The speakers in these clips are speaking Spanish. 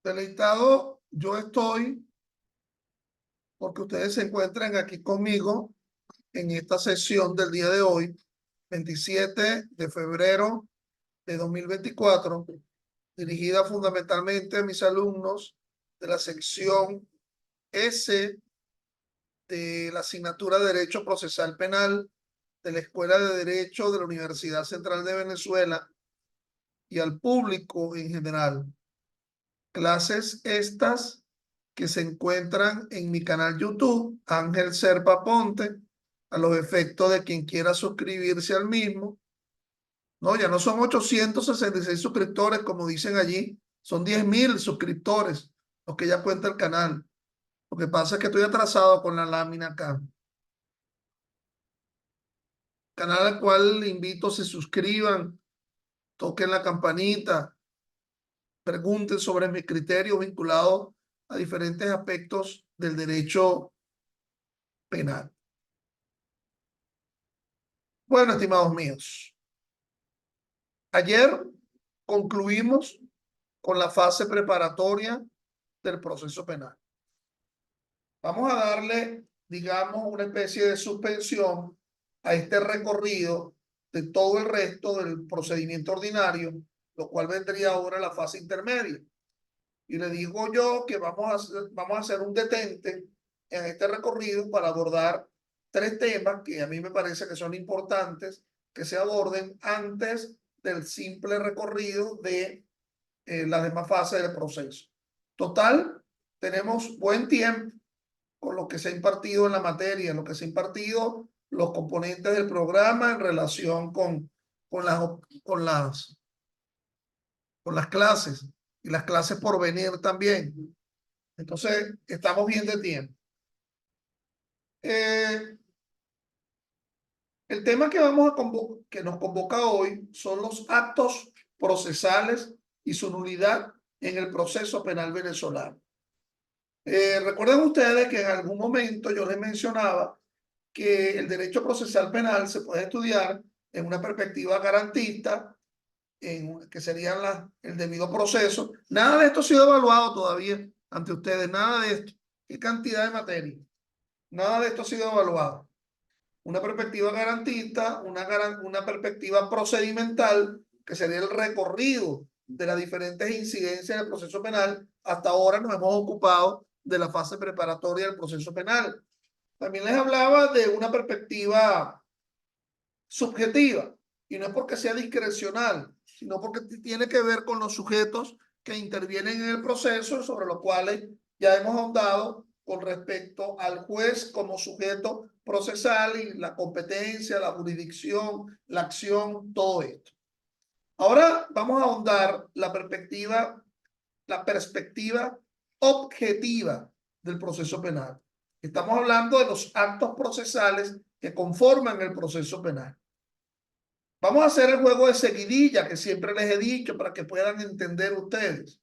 Deleitado yo estoy porque ustedes se encuentran aquí conmigo en esta sesión del día de hoy, 27 de febrero de 2024, dirigida fundamentalmente a mis alumnos de la sección S de la asignatura de Derecho Procesal Penal de la Escuela de Derecho de la Universidad Central de Venezuela y al público en general. Clases estas que se encuentran en mi canal YouTube, Ángel Serpa Ponte, a los efectos de quien quiera suscribirse al mismo. No, ya no son 866 suscriptores, como dicen allí, son 10.000 suscriptores los que ya cuenta el canal. Lo que pasa es que estoy atrasado con la lámina acá. Canal al cual le invito, se suscriban, toquen la campanita, pregunten sobre mis criterios vinculados a diferentes aspectos del derecho penal. Bueno, estimados míos, ayer concluimos con la fase preparatoria del proceso penal. Vamos a darle, digamos, una especie de suspensión a este recorrido de todo el resto del procedimiento ordinario, lo cual vendría ahora la fase intermedia. Y le digo yo que vamos a hacer un detente en este recorrido para abordar tres temas que a mí me parece que son importantes que se aborden antes del simple recorrido de las demás fases del proceso. Total, tenemos buen tiempo con lo que se ha impartido en la materia, lo que se ha impartido, los componentes del programa en relación con las clases y las clases por venir también. Entonces, estamos bien de tiempo. El tema que que nos convoca hoy son los actos procesales y su nulidad en el proceso penal venezolano. Recuerden ustedes que en algún momento yo les mencionaba que el derecho procesal penal se puede estudiar en una perspectiva garantista, que serían el debido proceso. Nada de esto ha sido evaluado todavía ante ustedes, nada de esto. ¿Qué cantidad de materia? Nada de esto ha sido evaluado. Una perspectiva garantista, una perspectiva procedimental, que sería el recorrido de las diferentes incidencias del proceso penal. Hasta ahora nos hemos ocupado de la fase preparatoria del proceso penal. También les hablaba de una perspectiva subjetiva, y no es porque sea discrecional, sino porque tiene que ver con los sujetos que intervienen en el proceso, sobre los cuales ya hemos ahondado con respecto al juez como sujeto procesal y la competencia, la jurisdicción, la acción, todo esto. Ahora vamos a ahondar la perspectiva objetiva del proceso penal. Estamos hablando de los actos procesales que conforman el proceso penal. Vamos a hacer el juego de seguidilla que siempre les he dicho para que puedan entender ustedes.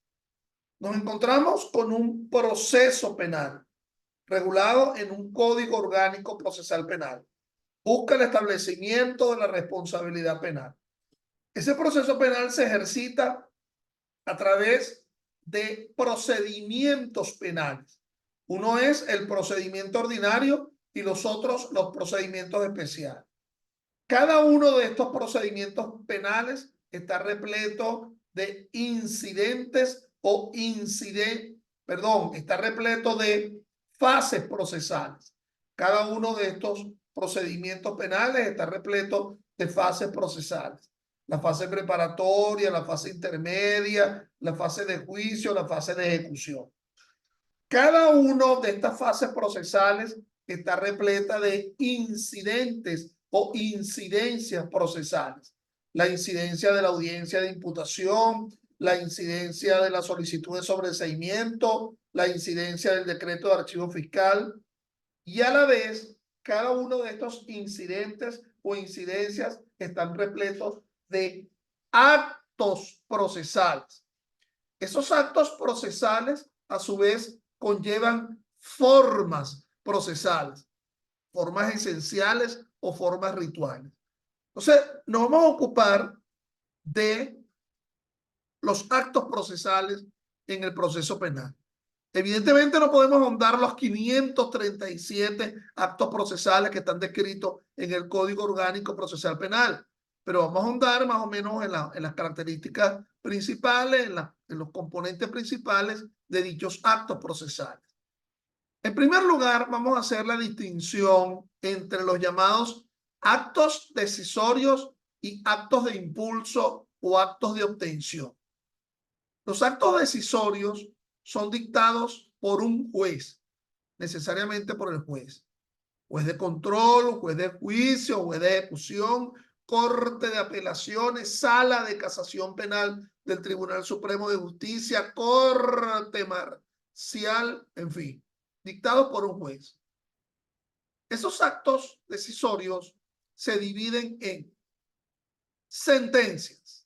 Nos encontramos con un proceso penal regulado en un Código Orgánico Procesal Penal. Busca el establecimiento de la responsabilidad penal. Ese proceso penal se ejercita a través de procedimientos penales. Uno es el procedimiento ordinario y los otros los procedimientos especiales. Cada uno de estos procedimientos penales está repleto de incidentes está repleto de fases procesales. Cada uno de estos procedimientos penales está repleto de fases procesales. La fase preparatoria, la fase intermedia, la fase de juicio, la fase de ejecución. Cada una de estas fases procesales está repleta de incidentes o incidencias procesales. La incidencia de la audiencia de imputación, la incidencia de la solicitud de sobreseimiento, la incidencia del decreto de archivo fiscal, y a la vez cada uno de estos incidentes o incidencias están repletos de actos procesales. Esos actos procesales a su vez conllevan formas procesales, formas esenciales o formas rituales. Entonces, nos vamos a ocupar de los actos procesales en el proceso penal. Evidentemente no podemos ahondar los 537 actos procesales que están descritos en el Código Orgánico Procesal Penal, pero vamos a ahondar más o menos en las características principales, en los componentes principales de dichos actos procesales. En primer lugar, vamos a hacer la distinción entre los llamados actos decisorios y actos de impulso o actos de obtención. Los actos decisorios son dictados por un juez, necesariamente por el juez de control, juez de juicio, juez de ejecución, corte de apelaciones, sala de casación penal del Tribunal Supremo de Justicia, corte marcial, en fin, dictados por un juez. Esos actos decisorios se dividen en sentencias,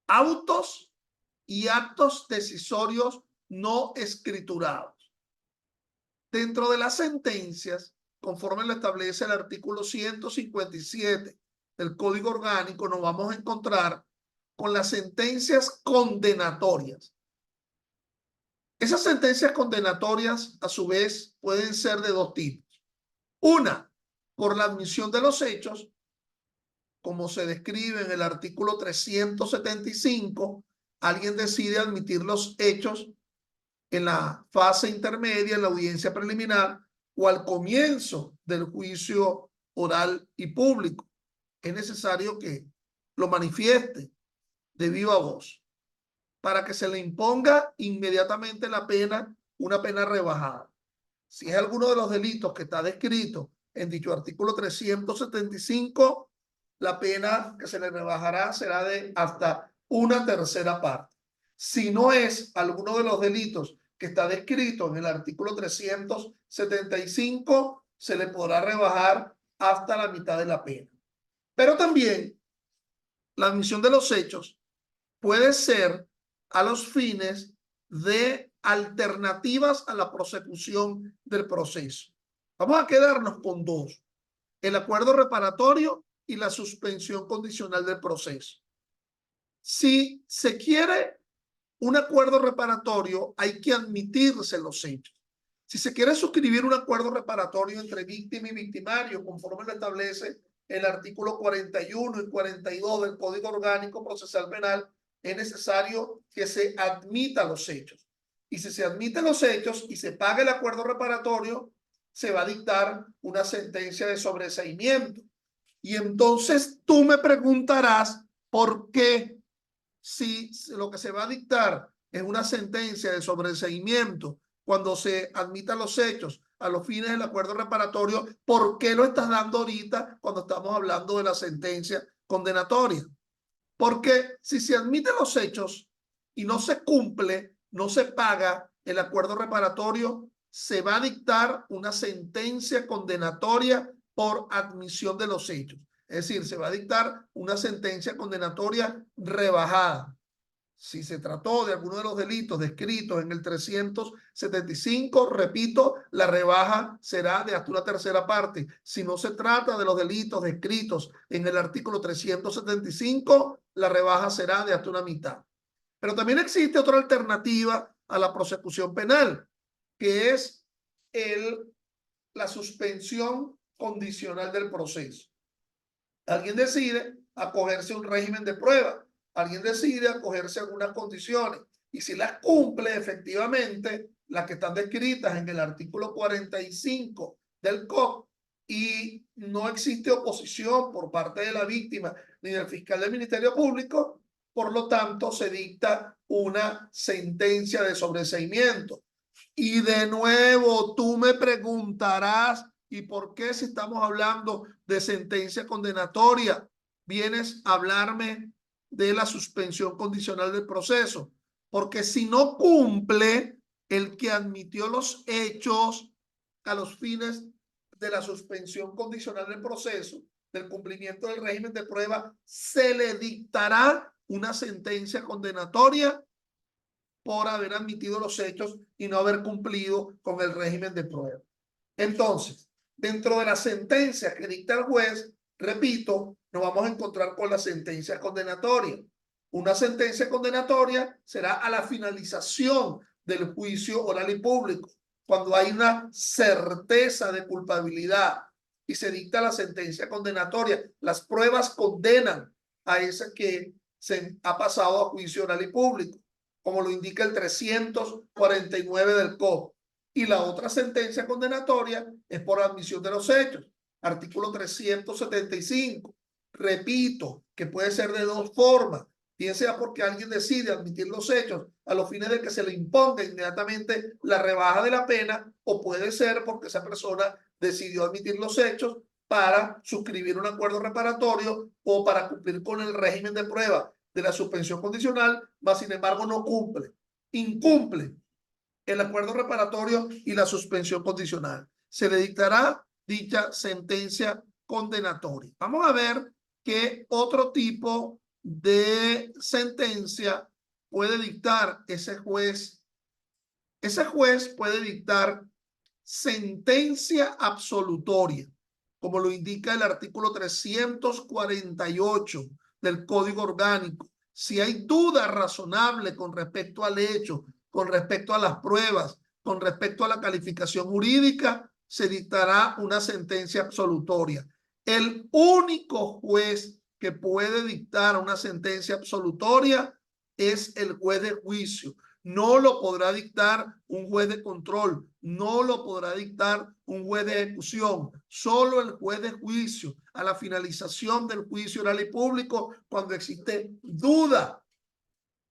autos y actos decisorios no escriturados. Dentro de las sentencias, conforme lo establece el artículo 157 del Código Orgánico, nos vamos a encontrar con las sentencias condenatorias. Esas sentencias condenatorias, a su vez, pueden ser de dos tipos. Una, por la admisión de los hechos, como se describe en el artículo 375, alguien decide admitir los hechos en la fase intermedia, en la audiencia preliminar o al comienzo del juicio oral y público. Es necesario que lo manifieste de viva voz para que se le imponga inmediatamente la pena, una pena rebajada. Si es alguno de los delitos que está descrito en dicho artículo 375, la pena que se le rebajará será de hasta una tercera parte. Si no es alguno de los delitos que está descrito en el artículo 375, se le podrá rebajar hasta la mitad de la pena. Pero también la admisión de los hechos puede ser a los fines de alternativas a la prosecución del proceso. Vamos a quedarnos con dos: el acuerdo reparatorio y la suspensión condicional del proceso. Si se quiere un acuerdo reparatorio, hay que admitirse los hechos. Si se quiere suscribir un acuerdo reparatorio entre víctima y victimario, conforme lo establece el artículo 41 y 42 del Código Orgánico Procesal Penal, es necesario que se admita los hechos. Y si se admiten los hechos y se paga el acuerdo reparatorio, se va a dictar una sentencia de sobreseimiento. Y entonces tú me preguntarás por qué, si lo que se va a dictar es una sentencia de sobreseimiento cuando se admitan los hechos a los fines del acuerdo reparatorio, ¿por qué lo estás dando ahorita cuando estamos hablando de la sentencia condenatoria? Porque si se admiten los hechos y no se cumple, no se paga el acuerdo reparatorio, se va a dictar una sentencia condenatoria por admisión de los hechos. Es decir, se va a dictar una sentencia condenatoria rebajada. Si se trató de alguno de los delitos descritos en el 375, repito, la rebaja será de hasta una tercera parte. Si no se trata de los delitos descritos en el artículo 375, la rebaja será de hasta una mitad. Pero también existe otra alternativa a la prosecución penal, que es la suspensión condicional del proceso. Alguien decide acogerse a un régimen de prueba, alguien decide acogerse a algunas condiciones y si las cumple efectivamente, las que están descritas en el artículo 45 del COP, y no existe oposición por parte de la víctima ni del fiscal del Ministerio Público, por lo tanto se dicta una sentencia de sobreseimiento. Y de nuevo tú me preguntarás, ¿y por qué, si estamos hablando de sentencia condenatoria, vienes a hablarme de la suspensión condicional del proceso? Porque si no cumple el que admitió los hechos a los fines de la suspensión condicional del proceso, del cumplimiento del régimen de prueba, se le dictará una sentencia condenatoria por haber admitido los hechos y no haber cumplido con el régimen de prueba. Entonces, dentro de la sentencia que dicta el juez, repito, nos vamos a encontrar con la sentencia condenatoria. Una sentencia condenatoria será a la finalización del juicio oral y público, cuando hay una certeza de culpabilidad y se dicta la sentencia condenatoria. Las pruebas condenan a ese que se ha pasado a juicio oral y público, como lo indica el 349 del COP. Y la otra sentencia condenatoria es por admisión de los hechos, artículo 375. Repito, que puede ser de dos formas, bien sea porque alguien decide admitir los hechos a los fines de que se le imponga inmediatamente la rebaja de la pena, o puede ser porque esa persona decidió admitir los hechos para suscribir un acuerdo reparatorio o para cumplir con el régimen de prueba de la suspensión condicional, mas sin embargo no cumple, incumple el acuerdo reparatorio y la suspensión condicional. Se le dictará dicha sentencia condenatoria. Vamos a ver qué otro tipo de sentencia puede dictar ese juez. Ese juez puede dictar sentencia absolutoria, como lo indica el artículo 348 del Código Orgánico. Si hay duda razonable con respecto al hecho, con respecto a las pruebas, con respecto a la calificación jurídica, se dictará una sentencia absolutoria. El único juez que puede dictar una sentencia absolutoria es el juez de juicio. No lo podrá dictar un juez de control, no lo podrá dictar un juez de ejecución, solo el juez de juicio a la finalización del juicio oral y público, cuando existe duda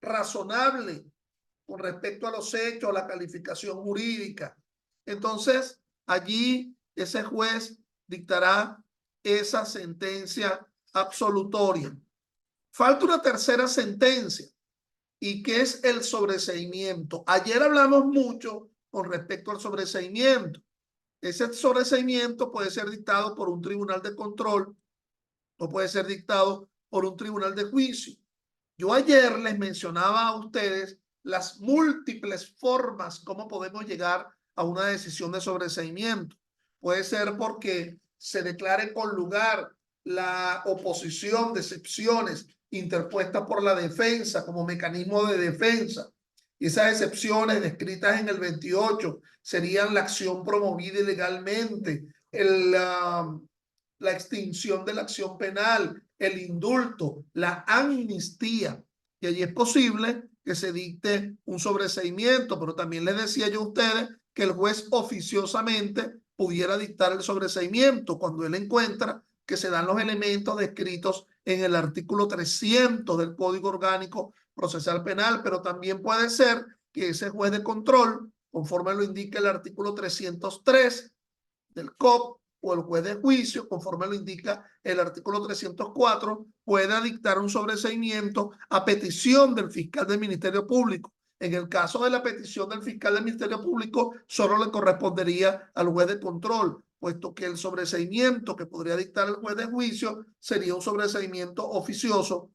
razonable con respecto a los hechos, a la calificación jurídica. Entonces, allí ese juez dictará esa sentencia absolutoria. Falta una tercera sentencia, y que es el sobreseimiento. Ayer hablamos mucho con respecto al sobreseimiento. Ese sobreseimiento puede ser dictado por un tribunal de control o puede ser dictado por un tribunal de juicio. Yo ayer les mencionaba a ustedes las múltiples formas como podemos llegar a una decisión de sobreseimiento. Puede ser porque se declare con lugar la oposición de excepciones interpuestas por la defensa como mecanismo de defensa. Y esas excepciones descritas en el 28 serían la acción promovida ilegalmente, la extinción de la acción penal, el indulto, la amnistía. Y allí es posible que se dicte un sobreseimiento, pero también les decía yo a ustedes que el juez oficiosamente pudiera dictar el sobreseimiento cuando él encuentra que se dan los elementos descritos en el artículo 300 del Código Orgánico Procesal Penal, pero también puede ser que ese juez de control, conforme lo indica el artículo 303 del COP, o el juez de juicio, conforme lo indica el artículo 304, pueda dictar un sobreseimiento a petición del fiscal del Ministerio Público. En el caso de la petición del fiscal del Ministerio Público, solo le correspondería al juez de control, puesto que el sobreseimiento que podría dictar el juez de juicio sería un sobreseimiento oficioso,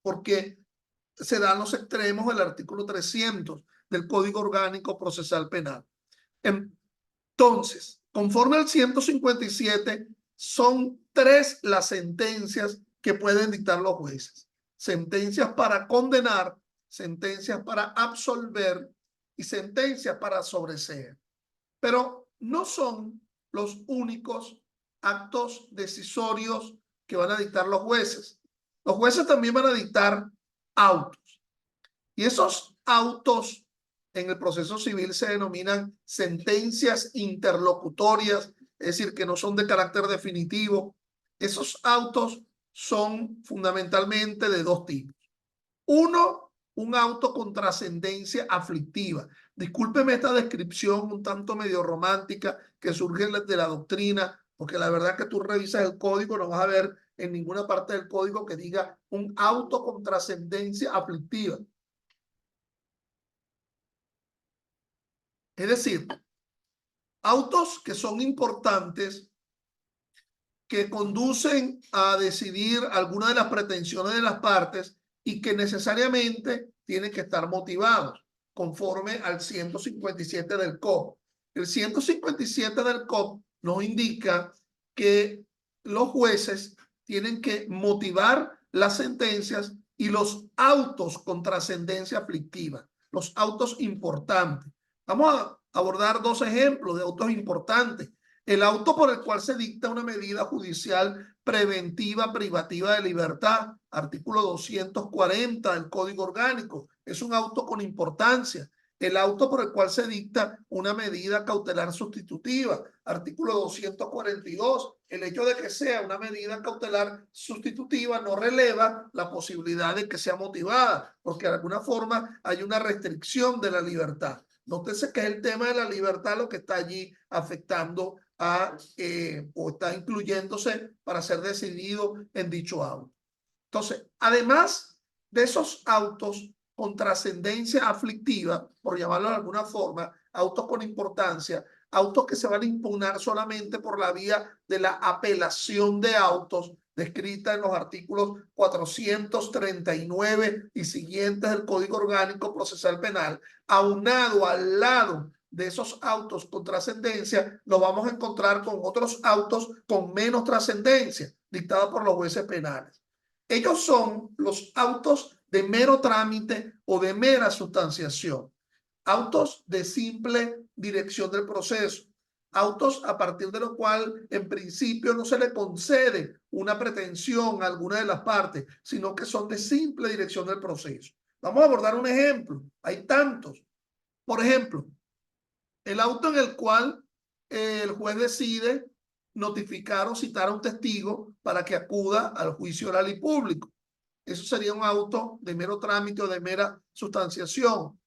porque se dan los extremos del artículo 300 del Código Orgánico Procesal Penal. Entonces, conforme al 157, son 3 las sentencias que pueden dictar los jueces. Sentencias para condenar, sentencias para absolver y sentencias para sobreseer. Pero no son los únicos actos decisorios que van a dictar los jueces. Los jueces también van a dictar autos. Y esos autos en el proceso civil se denominan sentencias interlocutorias, es decir, que no son de carácter definitivo. Esos autos son fundamentalmente de 2 tipos. Uno, un auto con trascendencia aflictiva. Discúlpeme esta descripción un tanto medio romántica que surge de la doctrina, porque la verdad que tú revisas el código, no vas a ver en ninguna parte del código que diga un auto con trascendencia aflictiva. Es decir, autos que son importantes, que conducen a decidir alguna de las pretensiones de las partes y que necesariamente tienen que estar motivados conforme al 157 del COP. El 157 del COP nos indica que los jueces tienen que motivar las sentencias y los autos con trascendencia aflictiva, los autos importantes. Vamos a abordar dos ejemplos de autos importantes. El auto por el cual se dicta una medida judicial preventiva privativa de libertad, artículo 240 del Código Orgánico, es un auto con importancia. El auto por el cual se dicta una medida cautelar sustitutiva, artículo 242. El hecho de que sea una medida cautelar sustitutiva no releva la posibilidad de que sea motivada, porque de alguna forma hay una restricción de la libertad. Nótese que es el tema de la libertad lo que está allí afectando o está incluyéndose para ser decidido en dicho auto. Entonces, además de esos autos con trascendencia aflictiva, por llamarlo de alguna forma, autos con importancia, autos que se van a impugnar solamente por la vía de la apelación de autos, descrita en los artículos 439 y siguientes del Código Orgánico Procesal Penal, aunado al lado de esos autos con trascendencia, nos vamos a encontrar con otros autos con menos trascendencia, dictados por los jueces penales. Ellos son los autos de mero trámite o de mera sustanciación, autos de simple dirección del proceso, autos a partir de lo cual en principio no se le concede una pretensión a alguna de las partes, sino que son de simple dirección del proceso. Vamos a abordar un ejemplo, hay tantos. Por ejemplo, el auto en el cual el juez decide notificar o citar a un testigo para que acuda al juicio oral y público. Eso sería un auto de mero trámite o de mera sustanciación.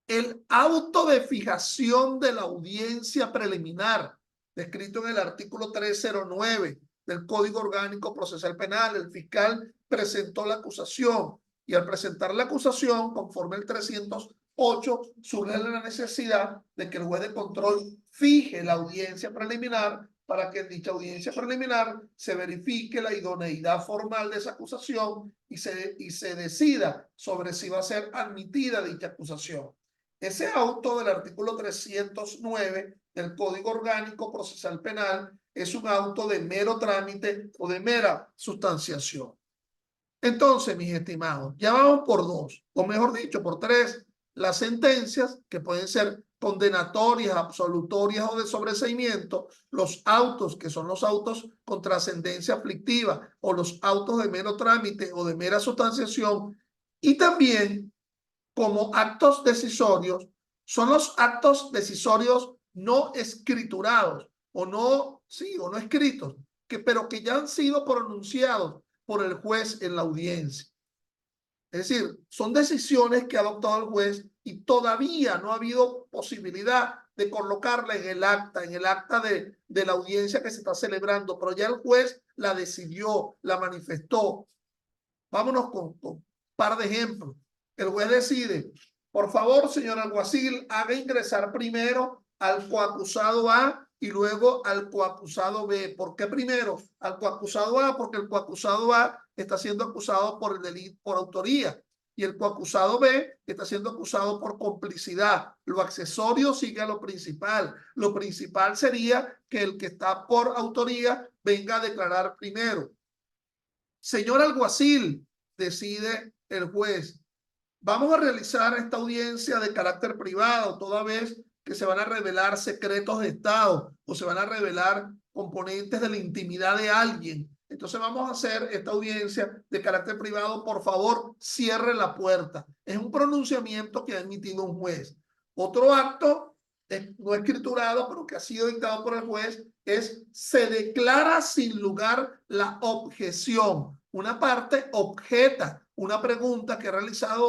El auto de fijación de la audiencia preliminar, descrito en el artículo 309 del Código Orgánico Procesal Penal, el fiscal presentó la acusación y al presentar la acusación, conforme el 308, surge la necesidad de que el juez de control fije la audiencia preliminar para que en dicha audiencia preliminar se verifique la idoneidad formal de esa acusación y se decida sobre si va a ser admitida dicha acusación. Ese auto del artículo 309 del Código Orgánico Procesal Penal es un auto de mero trámite o de mera sustanciación. Entonces, mis estimados, ya vamos por dos, o mejor dicho, por tres, las sentencias que pueden ser condenatorias, absolutorias o de sobreseimiento, los autos que son los autos con trascendencia aflictiva o los autos de mero trámite o de mera sustanciación, y también como actos decisorios son los actos decisorios no escriturados o no escritos, pero que ya han sido pronunciados por el juez en la audiencia. Es decir, son decisiones que ha adoptado el juez y todavía no ha habido posibilidad de colocarla en el acta de la audiencia que se está celebrando, pero ya el juez la decidió, la manifestó. Vámonos con un par de ejemplos. El juez decide, por favor, señor alguacil, haga ingresar primero al coacusado A y luego al coacusado B. ¿Por qué primero al coacusado A? Porque el coacusado A está siendo acusado por el delito, por autoría, y el coacusado B está siendo acusado por complicidad. Lo accesorio sigue a lo principal. Lo principal sería que el que está por autoría venga a declarar primero. Señor alguacil, decide el juez, vamos a realizar esta audiencia de carácter privado, toda vez que se van a revelar secretos de Estado o se van a revelar componentes de la intimidad de alguien. Entonces vamos a hacer esta audiencia de carácter privado. Por favor, cierre la puerta. Es un pronunciamiento que ha emitido un juez. Otro acto, no escriturado, pero que ha sido dictado por el juez, se declara sin lugar la objeción. Una parte objeta una pregunta que ha realizado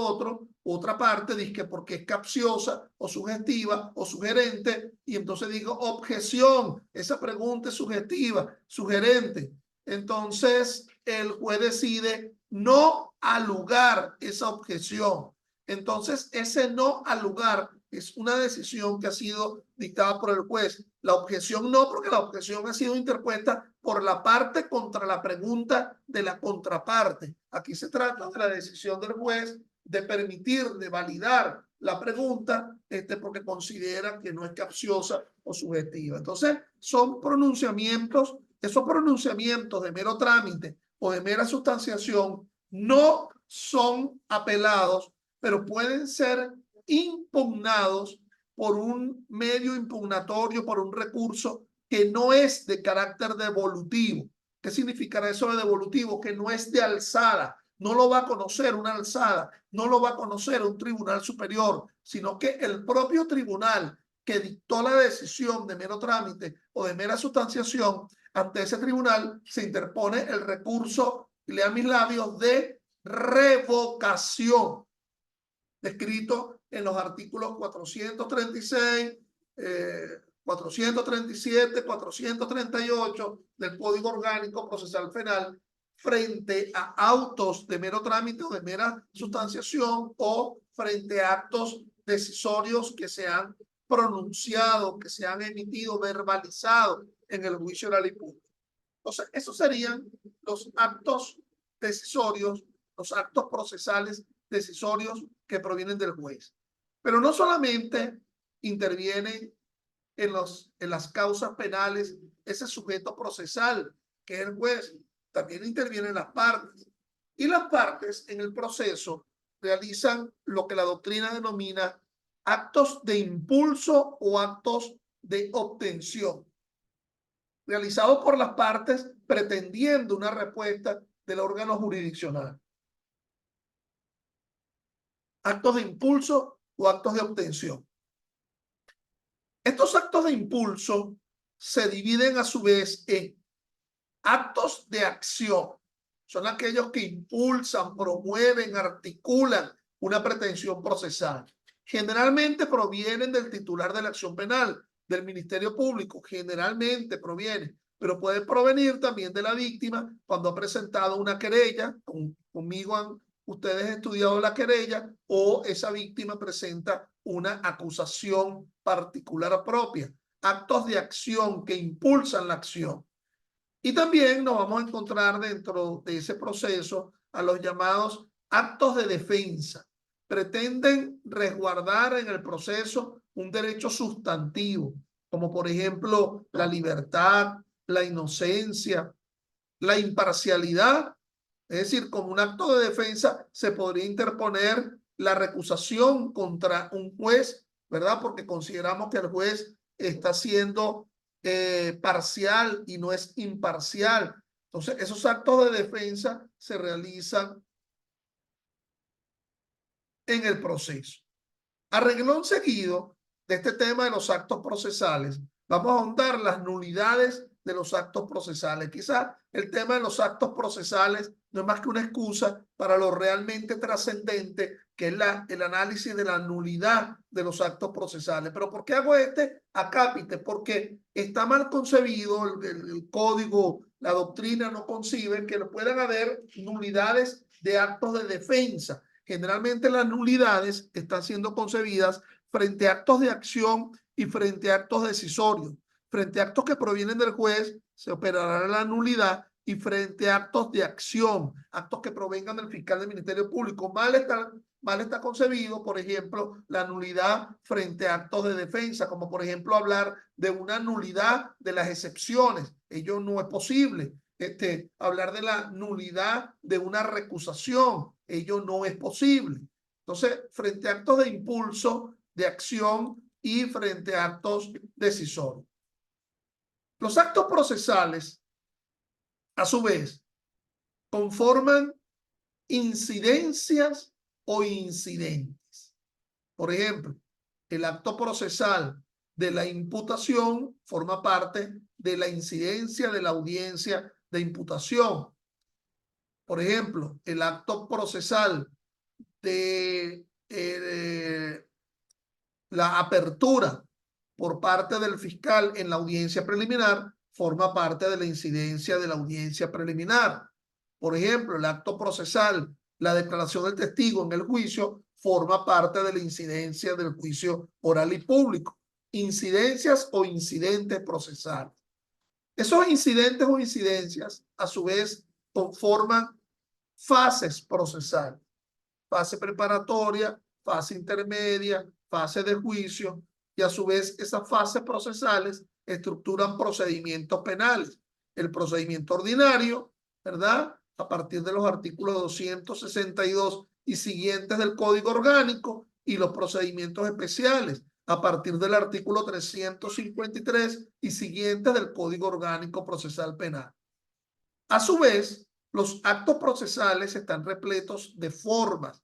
otra parte dice que porque es capciosa o sugestiva o sugerente, y entonces digo objeción, esa pregunta es sugestiva, sugerente. Entonces el juez decide no alugar esa objeción. Entonces ese no alugar es una decisión que ha sido dictada por el juez. La objeción no, porque la objeción ha sido interpuesta por la parte contra la pregunta de la contraparte. Aquí se trata de la decisión del juez de permitir, de validar la pregunta, porque considera que no es capciosa o subjetiva. Entonces, son pronunciamientos, esos pronunciamientos de mero trámite o de mera sustanciación no son apelados, pero pueden ser impugnados por un medio impugnatorio, por un recurso que no es de carácter devolutivo. ¿Qué significará eso de devolutivo? Que no es de alzada, no lo va a conocer una alzada, no lo va a conocer un tribunal superior, sino que el propio tribunal que dictó la decisión de mero trámite o de mera sustanciación, ante ese tribunal se interpone el recurso, lea mis labios, de revocación, descrito en los artículos 436, 437, 438 del Código Orgánico Procesal Penal, frente a autos de mero trámite o de mera sustanciación o frente a actos decisorios que se han pronunciado, que se han emitido, verbalizado en el juicio oral y público. Entonces, esos serían los actos decisorios, los actos procesales decisorios que provienen del juez. Pero no solamente interviene en las causas penales ese sujeto procesal, que es el juez, también intervienen las partes. Y las partes en el proceso realizan lo que la doctrina denomina actos de impulso o actos de obtención, realizados por las partes pretendiendo una respuesta del órgano jurisdiccional. Actos de impulso o actos de obtención. Estos actos de impulso se dividen a su vez en actos de acción. Son aquellos que impulsan, promueven, articulan una pretensión procesal. Generalmente provienen del titular de la acción penal, del Ministerio Público, generalmente proviene, pero puede provenir también de la víctima cuando ha presentado una querella. Conmigo han ustedes estudiado la querella, o esa víctima presenta una acusación particular propia. Actos de acción que impulsan la acción. Y también nos vamos a encontrar dentro de ese proceso a los llamados actos de defensa. Pretenden resguardar en el proceso un derecho sustantivo, como por ejemplo la libertad, la inocencia, la imparcialidad. Es decir, como un acto de defensa se podría interponer la recusación contra un juez, ¿verdad? Porque consideramos que el juez está siendo parcial y no es imparcial. Entonces, esos actos de defensa se realizan en el proceso. A renglón seguido de este tema de los actos procesales, vamos a ahondar las nulidades de los actos procesales. Quizás el tema de los actos procesales no es más que una excusa para lo realmente trascendente, que es el análisis de la nulidad de los actos procesales. ¿Pero por qué hago este acápite? Porque está mal concebido el código, la doctrina no concibe que puedan haber nulidades de actos de defensa. Generalmente las nulidades están siendo concebidas frente a actos de acción y frente a actos decisorios. Frente a actos que provienen del juez, se operará la nulidad, y frente a actos de acción, actos que provengan del fiscal del Ministerio Público, mal está concebido, por ejemplo, la nulidad frente a actos de defensa, como por ejemplo hablar de una nulidad de las excepciones. Ello no es posible. Hablar de la nulidad de una recusación, ello no es posible. Entonces, frente a actos de impulso, de acción y frente a actos decisorios. Los actos procesales, a su vez, conforman incidencias o incidentes. Por ejemplo, el acto procesal de la imputación forma parte de la incidencia de la audiencia de imputación. Por ejemplo, el acto procesal de la apertura por parte del fiscal en la audiencia preliminar forma parte de la incidencia de la audiencia preliminar. Por ejemplo, el acto procesal, la declaración del testigo en el juicio, forma parte de la incidencia del juicio oral y público. Incidencias o incidentes procesales. Esos incidentes o incidencias, a su vez, conforman fases procesales. Fase preparatoria, fase intermedia, fase de juicio, y a su vez esas fases procesales estructuran procedimientos penales. El procedimiento ordinario, ¿verdad? a partir de los artículos 262 y siguientes del Código Orgánico, y los procedimientos especiales a partir del artículo 353 y siguientes del Código Orgánico Procesal Penal. A su vez, los actos procesales están repletos de formas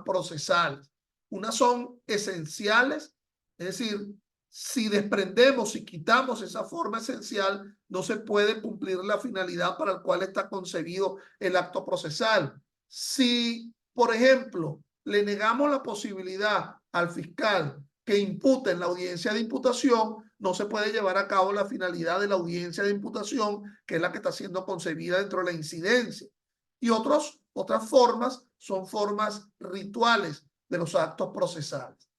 procesales. Unas son esenciales, es decir, si desprendemos y quitamos esa forma esencial, no se puede cumplir la finalidad para la cual está concebido el acto procesal. Si, por ejemplo, le negamos la posibilidad al fiscal que impute en la audiencia de imputación, no se puede llevar a cabo la finalidad de la audiencia de imputación, que es la que está siendo concebida dentro de la incidencia. Y otras formas son formas rituales de los actos procesales.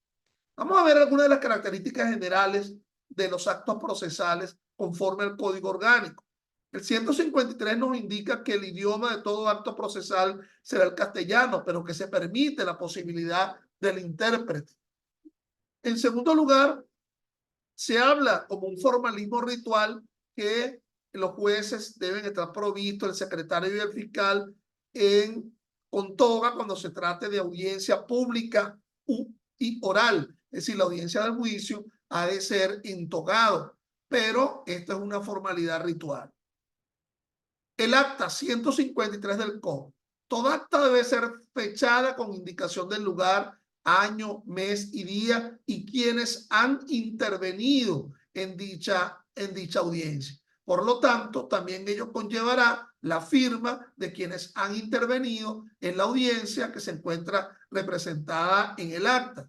Vamos a ver algunas de las características generales de los actos procesales conforme al Código Orgánico. El 153 nos indica que el idioma de todo acto procesal será el castellano, pero que se permite la posibilidad del intérprete. En segundo lugar, se habla como un formalismo ritual que los jueces deben estar provistos, el secretario y el fiscal, con toga cuando se trate de audiencia pública y oral. Es decir, la audiencia del juicio ha de ser entogado, pero esta es una formalidad ritual. El acta 153 del COM. Toda acta debe ser fechada con indicación del lugar, año, mes y día y quienes han intervenido en dicha audiencia. Por lo tanto, también ello conllevará la firma de quienes han intervenido en la audiencia que se encuentra representada en el acta.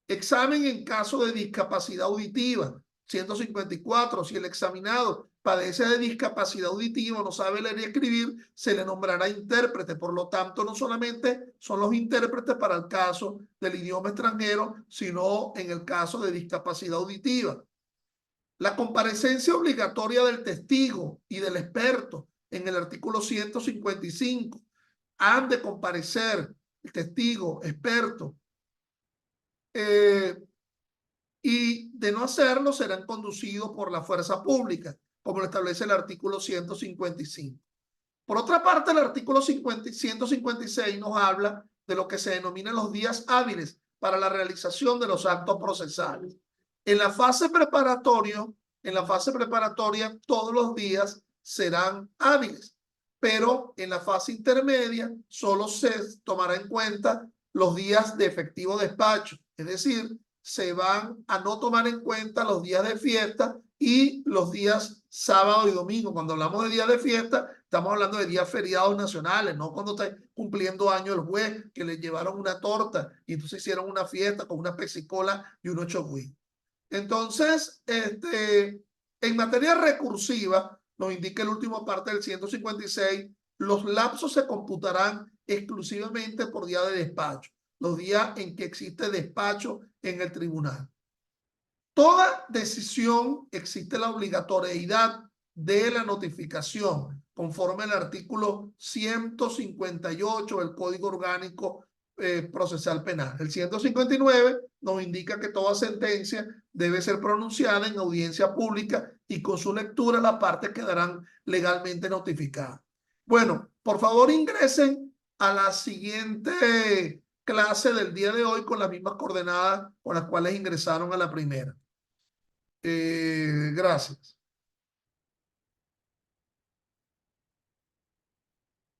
Examen en caso de discapacidad auditiva. 154. Si el examinado padece de discapacidad auditiva, no sabe leer y escribir, se le nombrará intérprete. Por lo tanto, no solamente son los intérpretes para el caso del idioma extranjero, sino en el caso de discapacidad auditiva. La comparecencia obligatoria del testigo y del experto en el artículo 155. Han de comparecer el testigo, experto, y de no hacerlo serán conducidos por la fuerza pública, como lo establece el artículo 155. Por otra parte, el artículo 156 nos habla de lo que se denominan los días hábiles para la realización de los actos procesales. En la fase preparatoria, todos los días serán hábiles, pero en la fase intermedia solo se tomará en cuenta los días de efectivo despacho, es decir, se van a no tomar en cuenta los días de fiesta y los días sábado y domingo. Cuando hablamos de días de fiesta, estamos hablando de días feriados nacionales, no cuando está cumpliendo año el juez, que le llevaron una torta y entonces hicieron una fiesta con una pesicola y unos chogüí. Entonces, en materia recursiva, nos indica el último parte del 156, los lapsos se computarán exclusivamente por día de despacho, los días en que existe despacho en el tribunal. Toda decisión existe la obligatoriedad de la notificación, conforme al artículo 158 del Código Orgánico Procesal Penal. El 159 nos indica que toda sentencia debe ser pronunciada en audiencia pública y con su lectura las partes quedarán legalmente notificadas. Bueno, por favor ingresen a la siguiente clase del día de hoy con las mismas coordenadas con las cuales ingresaron a la primera. Gracias.